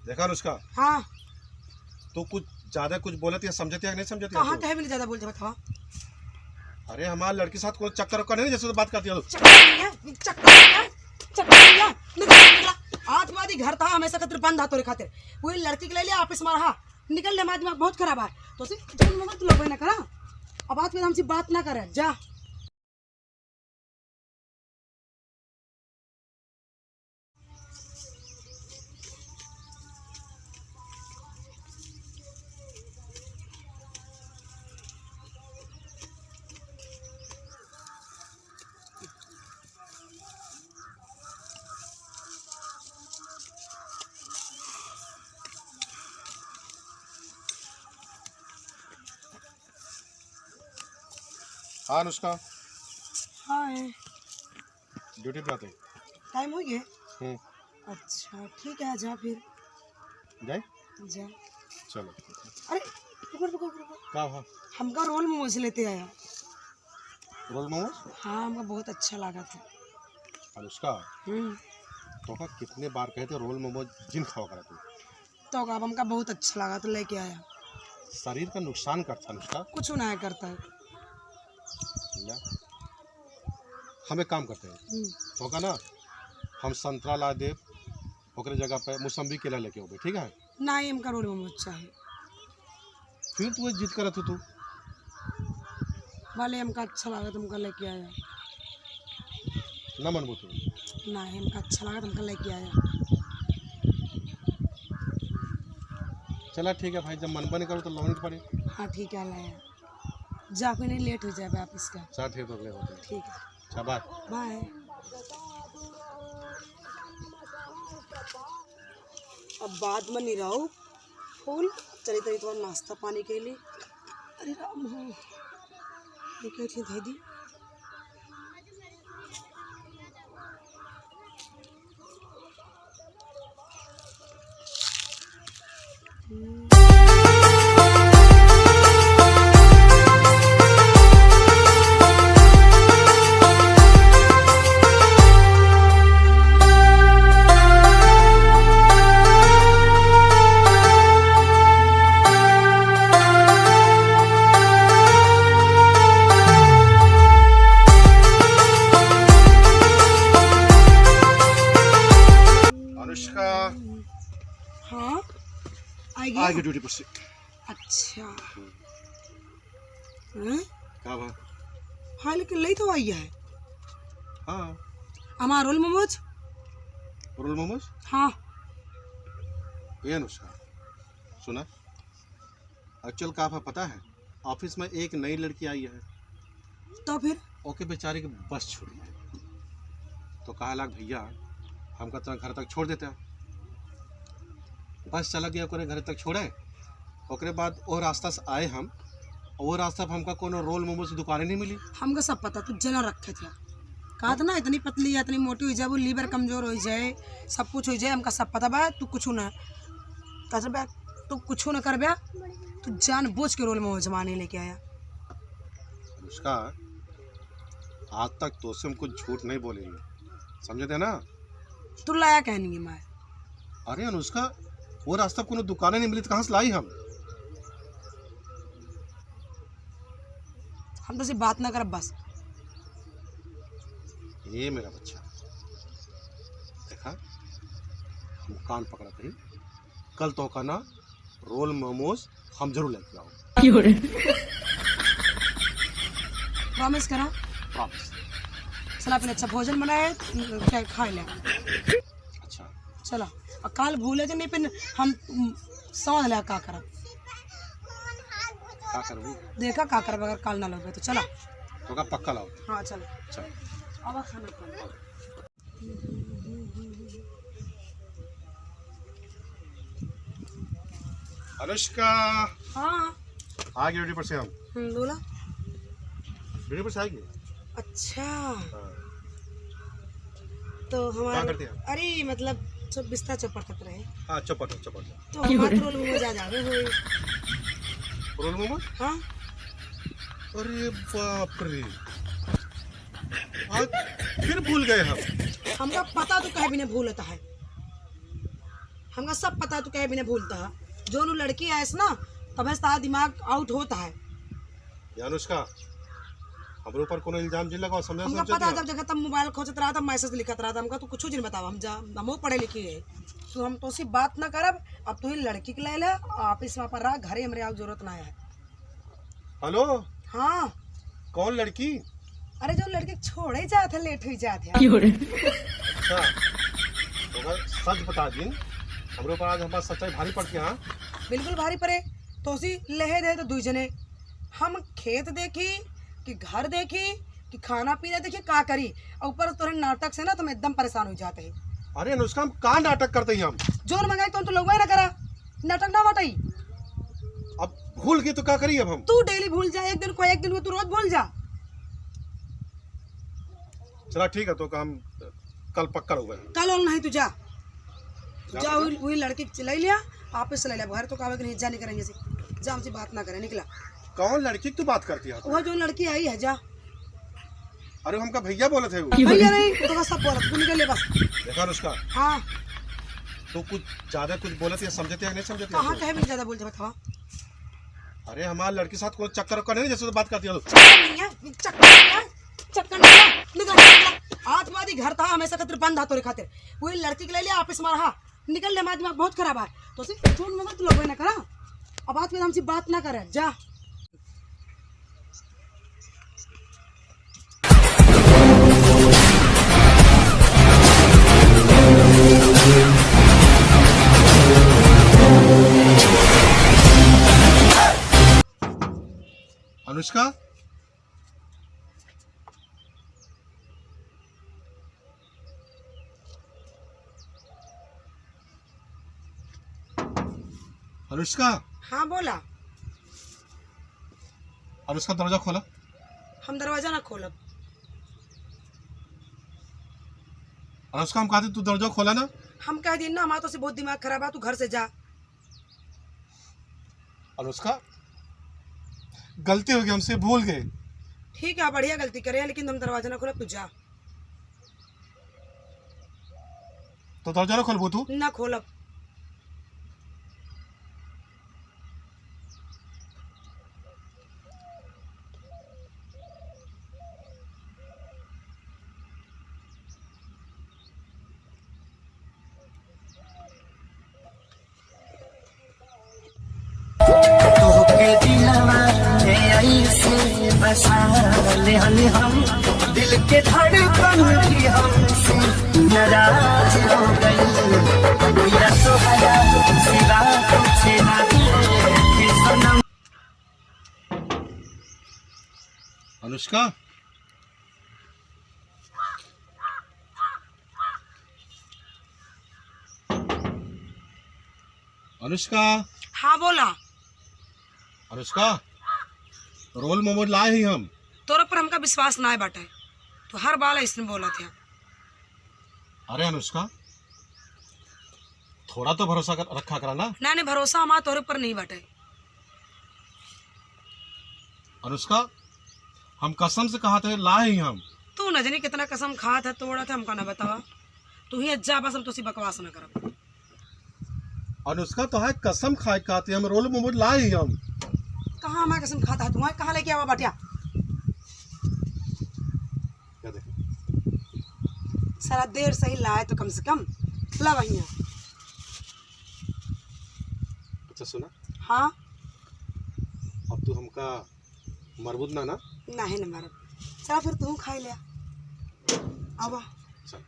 देखा अनुष्का, हाँ तो कुछ ज्यादा कुछ बोलती है, समझती है नहीं समझती कहाँ है? कहे भी ज्यादा बोलते बताओ। अरे हमारे लड़के साथ कोई चक्कर वक्कर नहीं, जैसे तो बात करती है आज मादी घर था हमेशा खातिर बंद था तोरे खातिर वही लड़की के ले लिया ऑफिस में रहा निकल ले दिमाग बहुत खराब है तो मत लोग ना करा अब बात में हमसे बात ना करे जा। हाँ अनुष्का, हाँ ड्यूटी पे आते टाइम हो गया। अच्छा ठीक है जा फिर जाए जा। चलो। अरे रुको क्या हुआ? हमका रोल मोमोज लेते आया। रोल मोमोज? हाँ हमका बहुत अच्छा लगा था। अनुष्का तो का कितने बार कहे थे रोल मोमोज जिन खाओ करा तू, तो अब हमका बहुत अच्छा लगा तो लेके आया। शरीर का नुकसान करता अनुष्का। कुछ ना करता है। हम एक काम करते हैं तो का ना, हम संतरा ला दे ओकरे जगह पे मौसम्बी केला लेके हो, ठीक है? नहीं हमका रोल मोमोज चाहिए। फिर तू जिद करा तू भले हमका अच्छा लगा तुमका लेके आया। ना मनबू तू? नहीं हमका अच्छा लगा तुमका लेके आया। चला ठीक है भाई, जब मन बने करो तो लानी पड़े। हाँ ठीक है लाया जा, फिर नहीं लेट हो जाए ऑफिस का। चल ठीक है, होते ठीक है अच्छा बाय बाय। अब बाद में नहीं रहो फूल चली तरी तो नाश्ता पानी के लिए। अरे राम हो ये क्या थी दीदी। हाँ आगे ड्यूटी पर से। अच्छा क्या बात? हाँ लेकिन ले तो आई है। हाँ हमारा रोल मोमोज। रोल मोमोज? हाँ ये अनुष्का सुना, एक्चुअल क्या पता है, ऑफिस में एक नई लड़की आई है तो फिर ओके बेचारी की बस छूटी है, तो कहा लाग भैया हमका तो घर तक छोड़ देता है। बस चला गया ओकरे घर तक छोड़े, ओकरे बाद वो रास्ता से आए हम, वो रास्ता पर हमका कोनो रोल मोमोज की दुकानें नहीं मिली। हमको सब पता तू जना रखे थे कहा था ना इतनी पतली है इतनी मोटी हो जाए वो लीवर कमजोर हो जाए सब कुछ हो जाए हमका सब पता बा। तू कुछ ना कर बे, तू कुछ ना कर बे, तू जान बूझ के रोल मोमोज माने लेके आया। उसका आज तक तो से हम कुछ झूठ नहीं बोलेंगे, समझे थे ना? तू लाया कहनी मैं। अरे अनुष्का वो रास्ता कोनो दुकानें नहीं मिली तो कहाँ से लाई हम तो सिर्फ बात ना कर बस। ये मेरा बच्चा देखा, हम कान पकड़ा थे, कल तो का ना रोल मोमोज हम जरूर लेके आओ। प्रॉमिस करा? प्रॉमिस। चला अपने अच्छा भोजन बनाए खा ले। अच्छा चला और काल भूले तो नहीं फिर हम समझ लिया का करा क्या करूँ, देखा का कर बगैर काल ना लगे तो चला तो का पक्का लाओ। हाँ चलो चल अब खाना खा। अनुष्का हाँ आ गई ड्यूटी पर से हम। बोला ड्यूटी पर से आएगी। अच्छा हाँ। तो क्या हमारा करती है? अरे मतलब सब बिस्तर चौपड़ तक रहे हाँ चौपट तो हमारे रोल में मजा जावे होई। रोल मोमोज? हाँ अरे बाप रे, आज फिर भूल गए हम। हमका पता तो कहीं भी नहीं भूलता है। हमका सब पता, तू कहे भी नहीं भूलता है। जो नु लड़की है ना तब सारा दिमाग आउट होता है। या अनुष्का, हमारे ऊपर कोनो इल्जाम जिन लगाओ, समझा हमका पता जब देखा तब मोबाइल खोजत रहा था, मैसेज लिखत रहा था। हमका तू कुछ नहीं बतावा, हम पढ़े लिखे है। तू हम तो सी बात ना करब। अब तू ही लड़की के ले ले, ऑफिस में पर रहा, घरे हमरे आओ जरूरत ना है। हेलो, हाँ कौन लड़की? अरे जो लड़की छोड़े जाते लेट हुई जाते हैं। अच्छा, तो भाई सच बता दिन, हमारे ऊपर आज हमारा सच्चाई भारी पड़ के। हाँ बिल्कुल भारी पड़े तो सी लहे दे तो दुई जने हम खेत देखी कि घर देखी कि खाना पीना देखी का करी, और ऊपर तोरे नाटक से ना तुम एकदम परेशान हो जाते हैं। अरे अनुष्का, हम कहाँ नाटक करते हैं? हम जोर मंगाई तो लोग ना करा, नाटक ना बटाई। अब भूल गए तो क्या करिए? अब हम तू डेली भूल जा, एक दिन को तू रोज भूल जा। चला ठीक है, तो हम कल पक्का हो गए। कल और नहीं, तू जा वही लड़की ले लिया, आपस से ले लिया। घर तो कावे नहीं जा, नहीं करेंगे से जा, हमसे बात ना करें, निकला। कौन लड़की की तू बात करती है? वो जो लड़की आई है, जा। अरे हमका भैया बोले थे वो। भैया नहीं तो सब बोला, तू निकल ले बस। देखा अनुष्का, हाँ तो कुछ ज्यादा कुछ बोले थे, समझते नहीं समझते? कहाँ कहे भी ज्यादा बोलते बतावा। अरे हमारे लड़की साथ कोई चक्कर वक्कर नहीं, जैसे तो बात करती है। चक्कर निकल आज बाद ही घर था हमेशा खातिर बंद हाथों खातिर। वही लड़की के ले लिया, ऑफिस में रहा, निकल ले। हमारा दिमाग बहुत खराब है, तो सिर्फ फोन में मत लोग ना करा। अब बात में हमसे बात ना करे, जा। अनुष्का, अनुष्का, हाँ बोला। अनुष्का दरवाजा खोला। हम दरवाजा ना खोलब। अनुष्का, हम कहते तू दरवाजा खोला ना। हम कह दी ना, हमारा तो से बहुत दिमाग खराब है, तू घर से जा। अनुष्का, गलती हो गई, हमसे भूल गए। ठीक है, बढ़िया गलती करे, लेकिन हम दरवाजा ना खोलब, तू जा। तो दरवाजा ना खोलबू तू? ना खोलब। हम दिल के धड़कन भी हमसे नाराज हो गई। मेरा तो हया सिवा कुछ ना देखे सनम। अनुष्का, अनुष्का, हाँ बोला। अनुष्का, रोल मोमोज लाए ही हम। तोरे पर हमका विश्वास ना है बाटे, तो हर बार इसने बोला था। अरे अनुष्का, थोड़ा तो भरोसा रखा करा ना। नहीं भरोसा हमारा तोरे पर नहीं बाटे। अनुष्का, हम कसम से कहा थे लाए ही हम। तू न जानी कितना कसम खा था, तोड़ा था, हमका ना बतावा। तू ही जा बस, हम तो बकवास ना कर। अनुष्का, तो है कसम खाए कहते हम रोल मोमोज लाए ही हम। कहाँ हमारा कसम खाता है? तुम्हारे कहाँ लेके आवा बाटिया? सारा देर से ही लाए तो कम से कम ला वही। अच्छा सुना, हाँ अब तू हमका मरबूद ना ना। नहीं न मारब। चला फिर तू खाई लिया। आवा। चल।